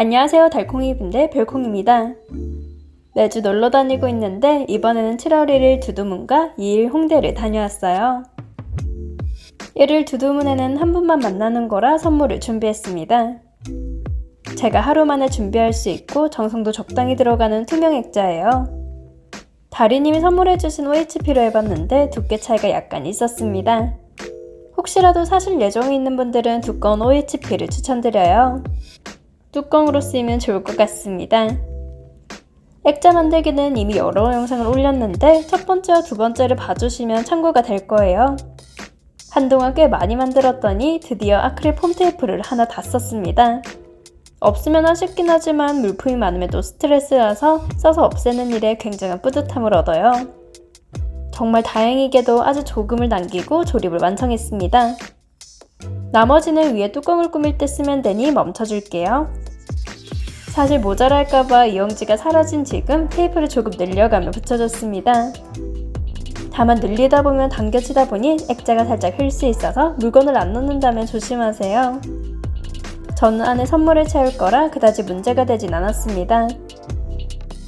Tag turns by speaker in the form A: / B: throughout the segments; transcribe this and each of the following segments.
A: 안녕하세요, 달콩이분들 별콩입니다. 매주 놀러 다니고 있는데 이번에는 7월 1일 두두문과 2일 홍대를 다녀왔어요. 1일 두두문에는 한 분만 만나는 거라 선물을 준비했습니다. 제가 하루 만에 준비할 수 있고 정성도 적당히 들어가는 투명 액자예요. 다리님이 선물해주신 OHP로 해봤는데 두께 차이가 약간 있었습니다. 혹시라도 사실 예정이 있는 분들은 두꺼운 OHP를 추천드려요. 뚜껑으로 쓰이면 좋을 것 같습니다. 액자 만들기는 이미 여러 영상을 올렸는데 첫 번째와 두 번째를 봐주시면 참고가 될 거예요. 한동안 꽤 많이 만들었더니 드디어 아크릴 폼 테이프를 하나 다 썼습니다. 없으면 아쉽긴 하지만 물품이 많으면 또 스트레스라서 써서 없애는 일에 굉장한 뿌듯함을 얻어요. 정말 다행히게도 아주 조금을 남기고 조립을 완성했습니다. 나머지는 위에 뚜껑을 꾸밀 때 쓰면 되니 멈춰줄게요. 사실 모자랄까봐 이용지가 사라진 지금 테이프를 조금 늘려가며 붙여줬습니다. 다만 늘리다 보면 당겨지다 보니 액자가 살짝 흘 수 있어서 물건을 안 넣는다면 조심하세요. 저는 안에 선물을 채울 거라 그다지 문제가 되진 않았습니다.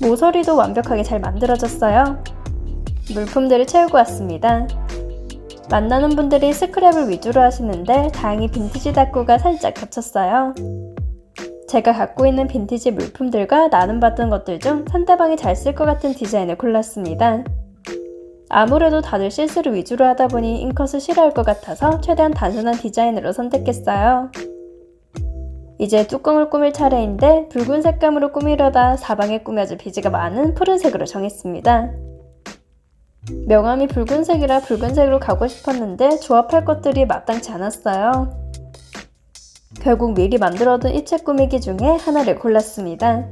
A: 모서리도 완벽하게 잘 만들어졌어요. 물품들을 채우고 왔습니다. 만나는 분들이 스크랩을 위주로 하시는데 다행히 빈티지 닦고가 살짝 겹쳤어요. 제가 갖고 있는 빈티지 물품들과 나눔받던 것들 중 상대방이 잘 쓸 것 같은 디자인을 골랐습니다. 아무래도 다들 실수를 위주로 하다 보니 인컷을 싫어할 것 같아서 최대한 단순한 디자인으로 선택했어요. 이제 뚜껑을 꾸밀 차례인데 붉은 색감으로 꾸미려다 사방에 꾸며질 비즈가 많은 푸른색으로 정했습니다. 명암이 붉은색이라 붉은색으로 가고 싶었는데 조합할 것들이 마땅치 않았어요. 결국 미리 만들어둔 입체 꾸미기 중에 하나를 골랐습니다.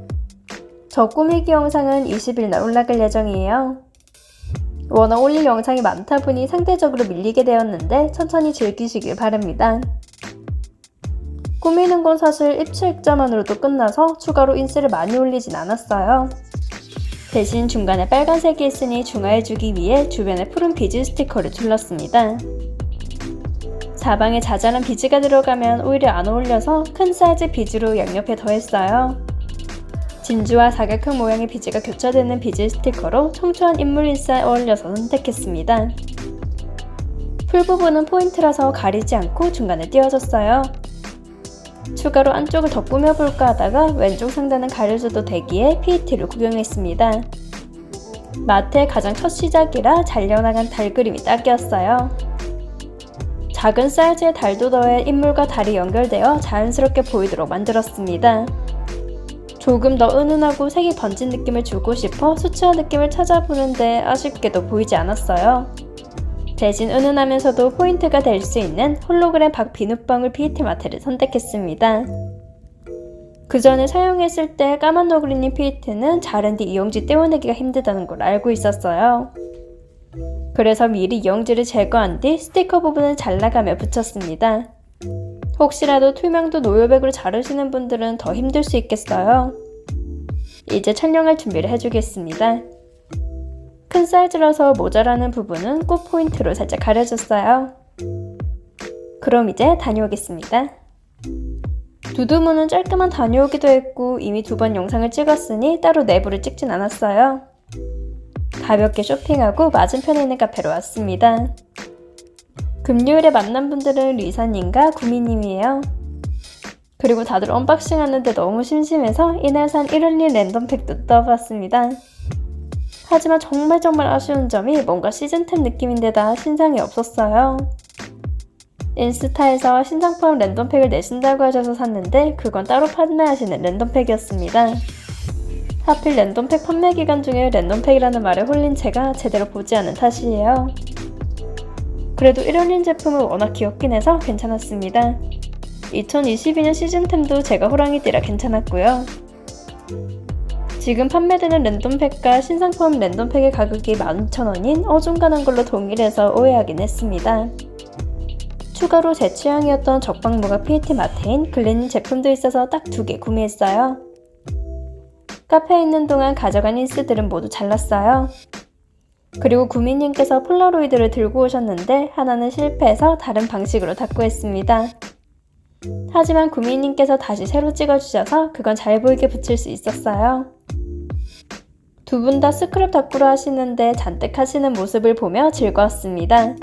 A: 저 꾸미기 영상은 20일날 올라갈 예정이에요. 워낙 올릴 영상이 많다 보니 상대적으로 밀리게 되었는데 천천히 즐기시길 바랍니다. 꾸미는 건 사실 입체 액자만으로도 끝나서 추가로 인쇄를 많이 올리진 않았어요. 대신 중간에 빨간색이 있으니 중화해주기 위해 주변에 푸른 비즈 스티커를 둘렀습니다. 사방에 자잘한 비즈가 들어가면 오히려 안 어울려서 큰 사이즈 비즈로 양옆에 더했어요. 진주와 사각형 모양의 비즈가 교차되는 비즈 스티커로 청초한 인물 인쇄에 어울려서 선택했습니다. 풀 부분은 포인트라서 가리지 않고 중간에 띄워줬어요. 추가로 안쪽을 더 꾸며볼까 하다가 왼쪽 상단은 가려줘도 되기에 PET를 구경했습니다. 마트의 가장 첫 시작이라 잘려나간 달 그림이 딱이었어요. 작은 사이즈의 달도 더해 인물과 달이 연결되어 자연스럽게 보이도록 만들었습니다. 조금 더 은은하고 색이 번진 느낌을 주고 싶어 수채화 느낌을 찾아보는데 아쉽게도 보이지 않았어요. 대신 은은하면서도 포인트가 될 수 있는 홀로그램 박 비눗방울 PET 마테를 선택했습니다. 그 전에 사용했을 때 까만 너구리님 PET는 자른 뒤 이용지 떼어내기가 힘들다는 걸 알고 있었어요. 그래서 미리 이용지를 제거한 뒤 스티커 부분을 잘라가며 붙였습니다. 혹시라도 투명도 노요백으로 자르시는 분들은 더 힘들 수 있겠어요. 이제 촬영할 준비를 해주겠습니다. 큰 사이즈라서 모자라는 부분은 꽃 포인트로 살짝 가려줬어요. 그럼 이제 다녀오겠습니다. 두두문은 짧게만 다녀오기도 했고 이미 2번 영상을 찍었으니 따로 내부를 찍진 않았어요. 가볍게 쇼핑하고 맞은편에 있는 카페로 왔습니다. 금요일에 만난 분들은 리사님과 구미님이에요. 그리고 다들 언박싱 하는데 너무 심심해서 이날 산 1월린 랜덤팩도 떠봤습니다. 하지만 정말 아쉬운 점이 뭔가 시즌템 느낌인데다 신상이 없었어요. 인스타에서 신상품 랜덤팩을 내신다고 하셔서 샀는데 그건 따로 판매하시는 랜덤팩이었습니다. 하필 랜덤팩 판매 기간 중에 랜덤팩이라는 말에 홀린 제가 제대로 보지 않은 탓이에요. 그래도 1월린 제품은 워낙 귀엽긴 해서 괜찮았습니다. 2022년 시즌템도 제가 호랑이띠라 괜찮았고요. 지금 판매되는 랜덤팩과 신상품 랜덤팩의 가격이 12,000원인 어중간한 걸로 동일해서 오해하긴 했습니다. 추가로 제 취향이었던 적방무가 PET 마테인 글래닌 제품도 있어서 딱 2개 구매했어요. 카페에 있는 동안 가져간 인스들은 모두 잘랐어요. 그리고 구미님께서 폴라로이드를 들고 오셨는데 하나는 실패해서 다른 방식으로 닦고 했습니다. 하지만 구미님께서 다시 새로 찍어주셔서 그건 잘 보이게 붙일 수 있었어요. 두 분 다 스크랩 닦으러 하시는데 잔뜩 하시는 모습을 보며 즐거웠습니다.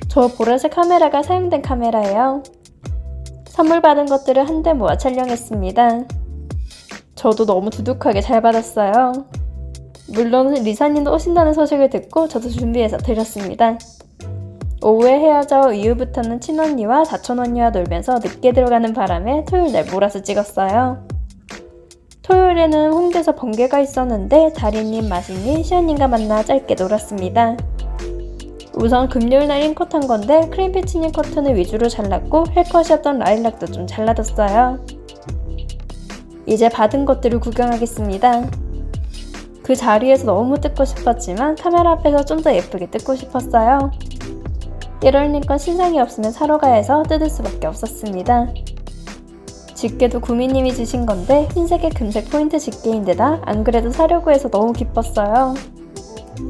A: 저 보라색 카메라가 사용된 카메라예요. 선물 받은 것들을 한데 모아 촬영했습니다. 저도 너무 두둑하게 잘 받았어요. 물론 리사님도 오신다는 소식을 듣고 저도 준비해서 드렸습니다. 오후에 헤어져 이후부터는 친언니와 사촌언니와 놀면서 늦게 들어가는 바람에 토요일날 몰아서 찍었어요. 토요일에는 홍대에서 번개가 있었는데 다리님, 마신님, 시연님과 만나 짧게 놀았습니다. 우선 금요일날 인컷한 건데 크림피치님 커튼을 위주로 잘랐고 헬컷이었던 라일락도 좀 잘라뒀어요. 이제 받은 것들을 구경하겠습니다. 그 자리에서 너무 뜯고 싶었지만 카메라 앞에서 좀 더 예쁘게 뜯고 싶었어요. 이럴 건 신상이 없으면 사러 가야 해서 뜯을 수밖에 없었습니다. 집게도 구미님이 주신 건데 흰색에 금색 포인트 집게인데다 안 그래도 사려고 해서 너무 기뻤어요.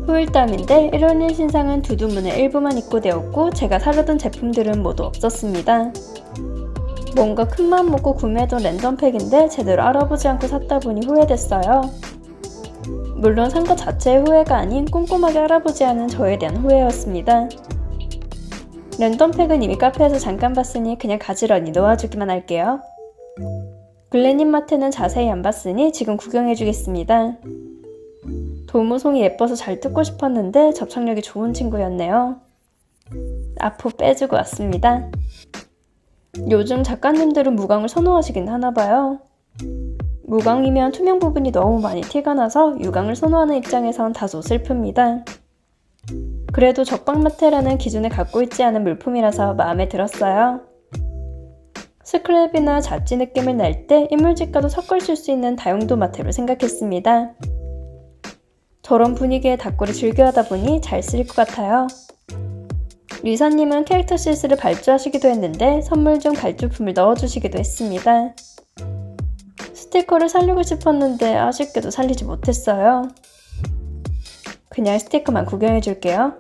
A: 후일담인데 1월1 신상은 두두문의 일부만 입고되었고 제가 사려던 제품들은 모두 없었습니다. 뭔가 큰마음 먹고 구매했던 랜덤팩인데 제대로 알아보지 않고 샀다 보니 후회됐어요. 물론 산 것 자체의 후회가 아닌 꼼꼼하게 알아보지 않은 저에 대한 후회였습니다. 랜덤팩은 이미 카페에서 잠깐 봤으니 그냥 가지런히 놓아주기만 할게요. 글래님 마트는 자세히 안 봤으니 지금 구경해주겠습니다. 도무송이 예뻐서 잘 뜯고 싶었는데 접착력이 좋은 친구였네요. 앞으로 빼주고 왔습니다. 요즘 작가님들은 무광을 선호하시긴 하나봐요. 무광이면 투명 부분이 너무 많이 티가 나서 유광을 선호하는 입장에선 다소 슬픕니다. 그래도 적방마테라는 기준을 갖고 있지 않은 물품이라서 마음에 들었어요. 스크랩이나 잡지 느낌을 낼 때 인물집과도 섞을 수 있는 다용도 마테로 생각했습니다. 저런 분위기의 닦고를 즐겨하다 보니 잘 쓰일 것 같아요. 리사님은 캐릭터 실수를 발주하시기도 했는데 선물 중 발주품을 넣어주시기도 했습니다. 스티커를 살리고 싶었는데 아쉽게도 살리지 못했어요. 그냥 스티커만 구경해줄게요.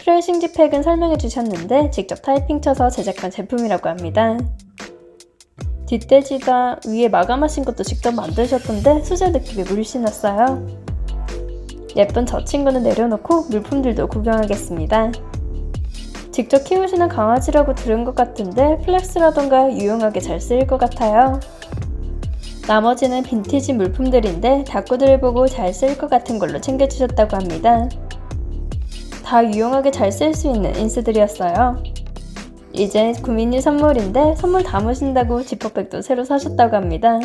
A: 트레이싱지 팩은 설명해주셨는데 직접 타이핑 쳐서 제작한 제품이라고 합니다. 뒷돼지가 위에 마감하신 것도 직접 만드셨던데 수제 느낌이 물씬 났어요. 예쁜 저 친구는 내려놓고 물품들도 구경하겠습니다. 직접 키우시는 강아지라고 들은 것 같은데 플렉스라던가 유용하게 잘 쓰일 것 같아요. 나머지는 빈티지 물품들인데 닦고들 보고 잘 쓸 것 같은 걸로 챙겨주셨다고 합니다. 다 유용하게 잘 쓸 수 있는 인스들이었어요. 이제 구민이 선물인데 선물 담으신다고 지퍼백도 새로 사셨다고 합니다.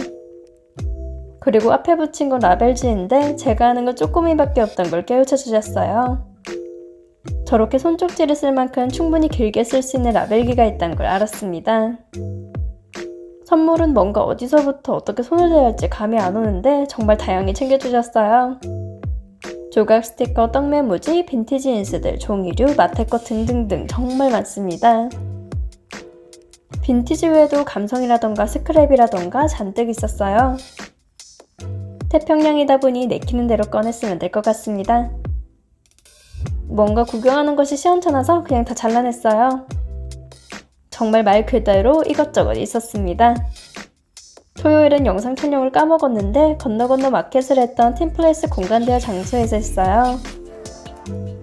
A: 그리고 앞에 붙인 건 라벨지인데 제가 아는 건 쪼꼬미밖에 없던 걸 깨우쳐 주셨어요. 저렇게 손쪽지를 쓸 만큼 충분히 길게 쓸 수 있는 라벨기가 있다는 걸 알았습니다. 선물은 뭔가 어디서부터 어떻게 손을 대야 할지 감이 안 오는데 정말 다양히 챙겨주셨어요. 조각 스티커, 떡메모지, 빈티지 인스들, 종이류, 마테컷 등등등 정말 많습니다. 빈티지 외에도 감성이라던가 스크랩이라던가 잔뜩 있었어요. 태평양이다 보니 내키는 대로 꺼냈으면 될 것 같습니다. 뭔가 구경하는 것이 시원찮아서 그냥 다 잘라냈어요. 정말 말 그대로 이것저것 있었습니다. 토요일은 영상 촬영을 까먹었는데 건너 마켓을 했던 팀플레이스 공간대여 장소에서 했어요.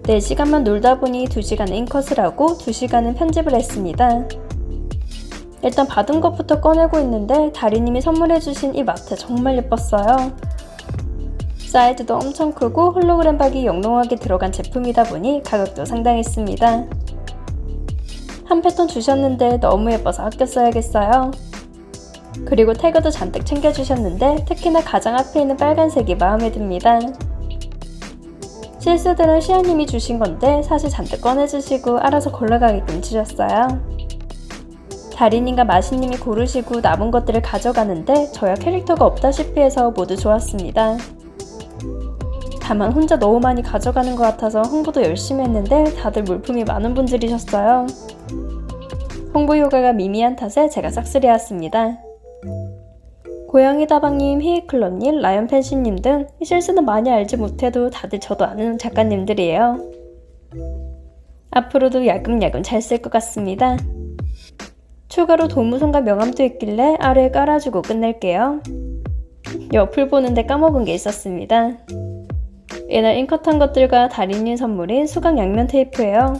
A: 4시간만 놀다 보니 2시간은 인컷을 하고 2시간은 편집을 했습니다. 일단 받은 것부터 꺼내고 있는데 다리님이 선물해주신 이 마트 정말 예뻤어요. 사이즈도 엄청 크고 홀로그램 박이 영롱하게 들어간 제품이다 보니 가격도 상당했습니다. 한 패턴 주셨는데 너무 예뻐서 아껴 써야겠어요. 그리고 태그도 잔뜩 챙겨주셨는데 특히나 가장 앞에 있는 빨간색이 마음에 듭니다. 실수들은 시아님이 주신 건데 사실 잔뜩 꺼내주시고 알아서 골라가게끔 주셨어요. 다리님과 마신님이 고르시고 남은 것들을 가져가는데 저야 캐릭터가 없다시피 해서 모두 좋았습니다. 다만 혼자 너무 많이 가져가는 것 같아서 홍보도 열심히 했는데 다들 물품이 많은 분들이셨어요. 홍보 효과가 미미한 탓에 제가 싹쓸이했습니다. 고양이 다방님, 히이클럽님, 라이언펜시님 등 실수는 많이 알지 못해도 다들 저도 아는 작가님들이에요. 앞으로도 야금야금 잘 쓸 것 같습니다. 추가로 도무송과 명함도 있길래 아래에 깔아주고 끝낼게요. 옆을 보는데 까먹은 게 있었습니다. 이날 인컷한 것들과 달인님 선물인 수강 양면 테이프예요.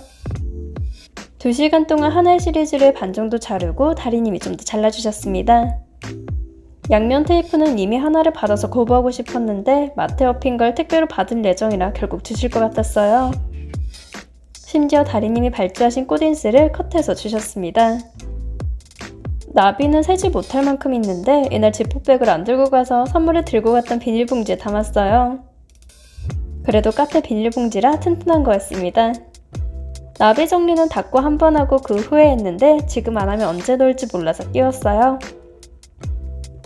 A: 2시간 동안 하나의 시리즈를 반 정도 자르고 달인님이 좀 더 잘라주셨습니다. 양면 테이프는 이미 하나를 받아서 거부하고 싶었는데 마테 업힌 걸 택배로 받을 예정이라 결국 주실 것 같았어요. 심지어 달인님이 발주하신 꽃인스를 컷해서 주셨습니다. 나비는 세지 못할 만큼 있는데 이날 지퍼백을 안 들고 가서 선물을 들고 갔던 비닐봉지에 담았어요. 그래도 카페 비닐봉지라 튼튼한 거였습니다. 나비 정리는 닫고 한 번 하고 그 후에 했는데 지금 안 하면 언제 넣을지 몰라서 끼웠어요.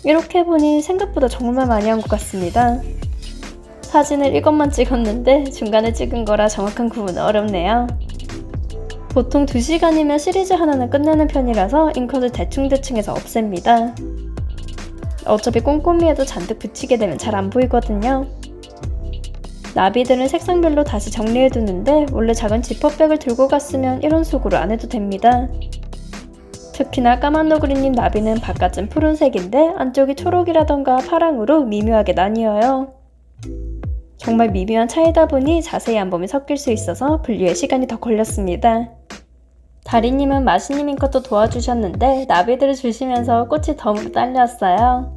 A: 이렇게 보니 생각보다 정말 많이 한 것 같습니다. 사진을 이것만 찍었는데 중간에 찍은 거라 정확한 구분은 어렵네요. 보통 2시간이면 시리즈 하나는 끝내는 편이라서 잉컷을 대충대충 해서 없앱니다. 어차피 꼼꼼히 해도 잔뜩 붙이게 되면 잘 안 보이거든요. 나비들은 색상별로 다시 정리해두는데 원래 작은 지퍼백을 들고 갔으면 이런 식으로 안 해도 됩니다. 특히나 까만 너구리님 나비는 바깥은 푸른색인데 안쪽이 초록이라던가 파랑으로 미묘하게 나뉘어요. 정말 미묘한 차이다 보니 자세히 안 보면 섞일 수 있어서 분류에 시간이 더 걸렸습니다. 다리님은 마시님 잉컷도 도와주셨는데 나비들을 주시면서 꽃이 덤으로 딸려왔어요.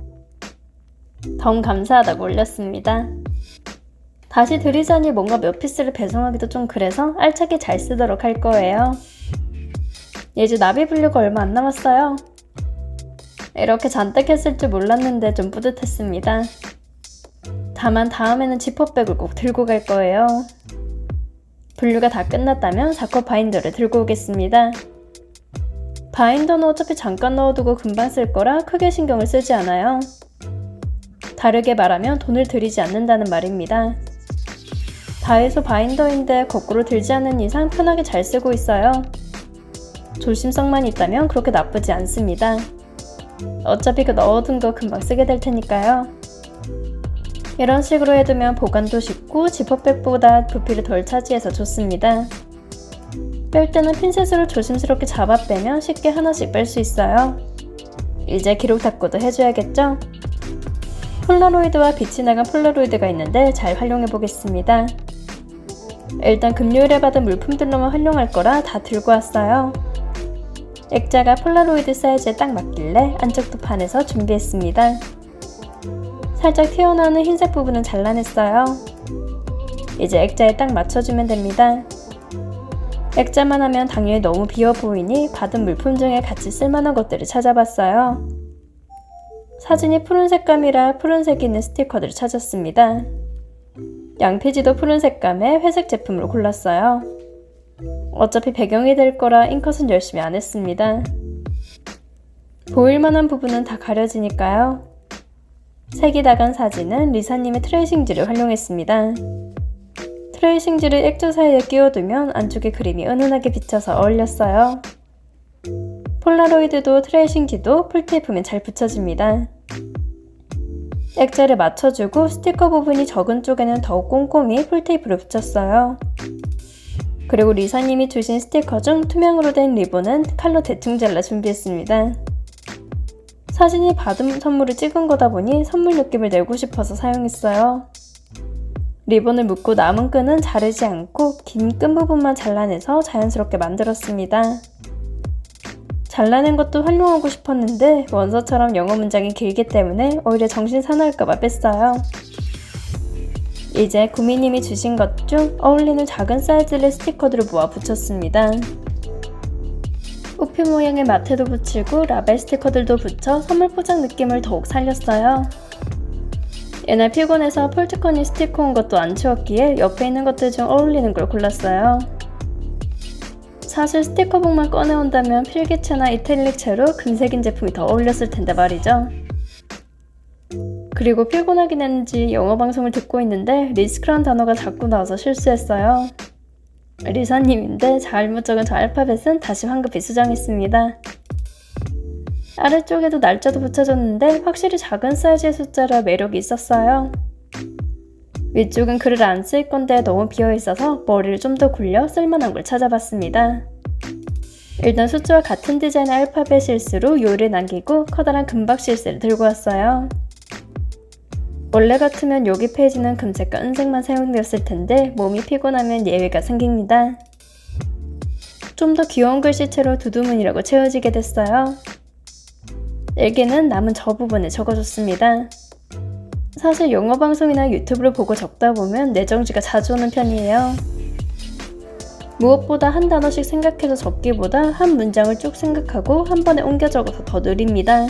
A: 덤 감사하다고 올렸습니다. 다시 드리자니 뭔가 몇 피스를 배송하기도 좀 그래서 알차게 잘 쓰도록 할 거예요. 이제 나비 분류가 얼마 안 남았어요. 이렇게 잔뜩 했을 줄 몰랐는데 좀 뿌듯했습니다. 다만 다음에는 지퍼백을 꼭 들고 갈 거예요. 분류가 다 끝났다면 4컷 바인더를 들고 오겠습니다. 바인더는 어차피 잠깐 넣어두고 금방 쓸 거라 크게 신경을 쓰지 않아요. 다르게 말하면 돈을 들이지 않는다는 말입니다. 다이소 바인더인데 거꾸로 들지 않는 이상 편하게 잘 쓰고 있어요. 조심성만 있다면 그렇게 나쁘지 않습니다. 어차피 그 넣어둔 거 금방 쓰게 될 테니까요. 이런 식으로 해두면 보관도 쉽고 지퍼백보다 부피를 덜 차지해서 좋습니다. 뺄 때는 핀셋으로 조심스럽게 잡아 빼면 쉽게 하나씩 뺄 수 있어요. 이제 기록 닦고도 해줘야겠죠? 폴라로이드와 빛이 나간 폴라로이드가 있는데 잘 활용해 보겠습니다. 일단 금요일에 받은 물품들로만 활용할 거라 다 들고 왔어요. 액자가 폴라로이드 사이즈에 딱 맞길래 안쪽도 판에서 준비했습니다. 살짝 튀어나오는 흰색 부분은 잘라냈어요. 이제 액자에 딱 맞춰주면 됩니다. 액자만 하면 당연히 너무 비어 보이니 받은 물품 중에 같이 쓸만한 것들을 찾아봤어요. 사진이 푸른 색감이라 푸른색이 있는 스티커들을 찾았습니다. 양피지도 푸른 색감의 회색 제품으로 골랐어요. 어차피 배경이 될 거라 인컷은 열심히 안 했습니다. 보일만한 부분은 다 가려지니까요. 색이 나간 사진은 리사님의 트레이싱지를 활용했습니다. 트레이싱지를 액자 사이에 끼워두면 안쪽에 그림이 은은하게 비쳐서 어울렸어요. 폴라로이드도 트레이싱지도 풀테이프면 잘 붙여집니다. 액자를 맞춰주고 스티커 부분이 적은 쪽에는 더욱 꼼꼼히 풀테이프를 붙였어요. 그리고 리사님이 주신 스티커 중 투명으로 된 리본은 칼로 대충 잘라 준비했습니다. 사진이 받은 선물을 찍은 거다 보니 선물 느낌을 내고 싶어서 사용했어요. 리본을 묶고 남은 끈은 자르지 않고 긴 끈 부분만 잘라내서 자연스럽게 만들었습니다. 잘라낸 것도 활용하고 싶었는데 원서처럼 영어 문장이 길기 때문에 오히려 정신 사나울까봐 뺐어요. 이제 구미님이 주신 것 중 어울리는 작은 사이즈의 스티커들을 모아 붙였습니다. 우표 모양의 마테도 붙이고 라벨 스티커들도 붙여 선물 포장 느낌을 더욱 살렸어요. 옛날 피곤해서 폴트커니 스티커 온 것도 안 치웠기에 옆에 있는 것들 중 어울리는 걸 골랐어요. 사실 스티커북만 꺼내온다면 필기체나 이탈릭체로 금색인 제품이 더 어울렸을 텐데 말이죠. 그리고 피곤하긴 했는지 영어 방송을 듣고 있는데 리스크란 단어가 자꾸 나와서 실수했어요. 리사님인데 잘못 적은 저 알파벳은 다시 황급히 수정했습니다. 아래쪽에도 날짜도 붙여줬는데 확실히 작은 사이즈의 숫자라 매력이 있었어요. 위쪽은 글을 안 쓸 건데 너무 비어있어서 머리를 좀 더 굴려 쓸만한 걸 찾아봤습니다. 일단 숫자와 같은 디자인의 알파벳 실수로 요일을 남기고 커다란 금박 실수를 들고 왔어요. 원래 같으면 여기 페이지는 금색과 은색만 사용되었을 텐데 몸이 피곤하면 예외가 생깁니다. 좀 더 귀여운 글씨체로 두두문이라고 채워지게 됐어요. 일기는 남은 저 부분에 적어줬습니다. 사실 영어 방송이나 유튜브를 보고 적다 보면 뇌정지가 자주 오는 편이에요. 무엇보다 한 단어씩 생각해서 적기보다 한 문장을 쭉 생각하고 한 번에 옮겨 적어서 더 느립니다.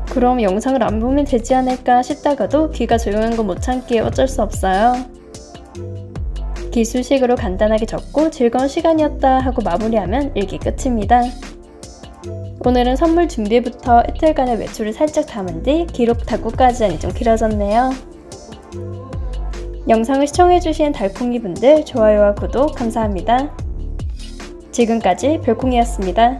A: 그럼 영상을 안 보면 되지 않을까 싶다가도 귀가 조용한 거 못 참기에 어쩔 수 없어요. 기술식으로 간단하게 적고 즐거운 시간이었다 하고 마무리하면 일기 끝입니다. 오늘은 선물 준비부터 이틀간의 외출을 살짝 담은 뒤 기록 답구까지 하니 좀 길어졌네요. 영상을 시청해주신 달콩이분들 좋아요와 구독 감사합니다. 지금까지 별콩이었습니다.